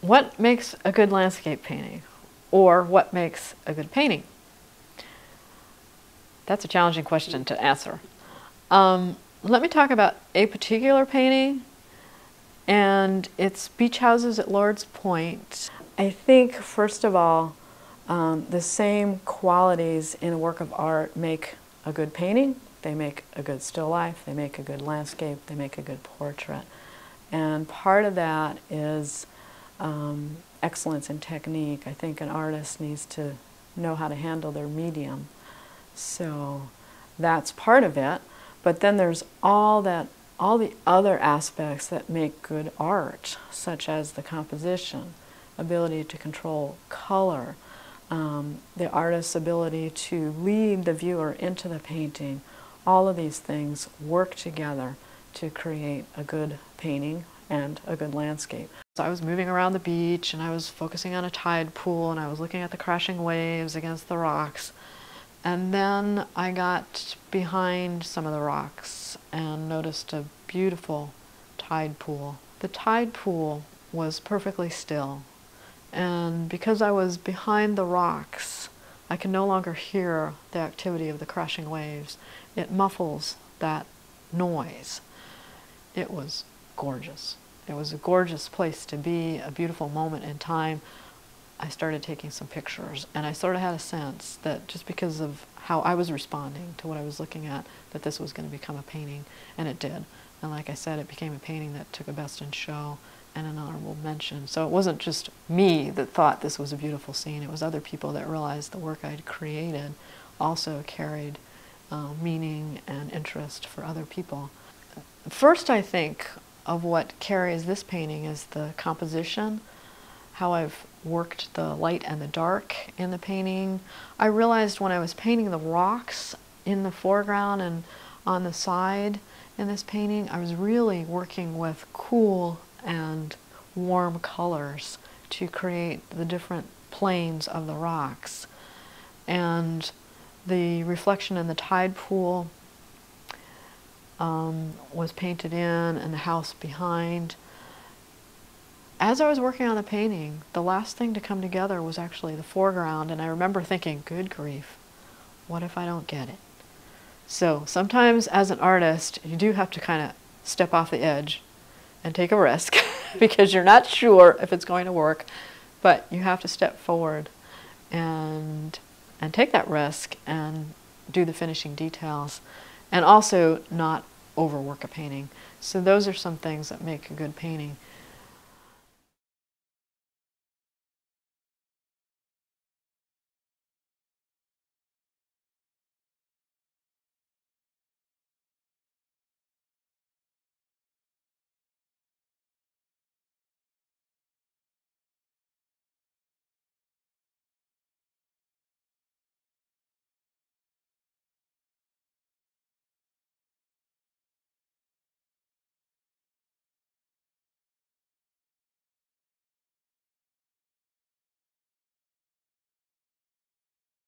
what makes a good landscape painting? Or what makes a good painting? That's a challenging question to answer. Let me talk about a particular painting, and it's Beach Houses at Lord's Point. I think, first of all, the same qualities in a work of art make a good painting. They make a good still life, they make a good landscape, they make a good portrait. And part of that is excellence in technique. I think an artist needs to know how to handle their medium. So that's part of it. But then there's all the other aspects that make good art, such as the composition, ability to control color, the artist's ability to lead the viewer into the painting. All of these things work together to create a good painting and a good landscape. So I was moving around the beach and I was focusing on a tide pool and I was looking at the crashing waves against the rocks. And then I got behind some of the rocks and noticed a beautiful tide pool. The tide pool was perfectly still. And because I was behind the rocks, I can no longer hear the activity of the crashing waves. It muffles that noise. It was gorgeous. It was a gorgeous place to be, a beautiful moment in time. I started taking some pictures, and I sort of had a sense that just because of how I was responding to what I was looking at, that this was going to become a painting, and it did. And like I said, it became a painting that took a Best in Show and an honorable mention. So it wasn't just me that thought this was a beautiful scene, it was other people that realized the work I'd created also carried meaning and interest for other people. First, I think of what carries this painting is the composition, how I've worked the light and the dark in the painting. I realized when I was painting the rocks in the foreground and on the side in this painting, I was really working with cool and warm colors to create the different planes of the rocks. And the reflection in the tide pool was painted in, and the house behind. As I was working on the painting, the last thing to come together was actually the foreground, and I remember thinking, good grief, what if I don't get it? So sometimes as an artist, you do have to kind of step off the edge and take a risk because you're not sure if it's going to work, but you have to step forward and take that risk and do the finishing details, and also not overwork a painting. So those are some things that make a good painting.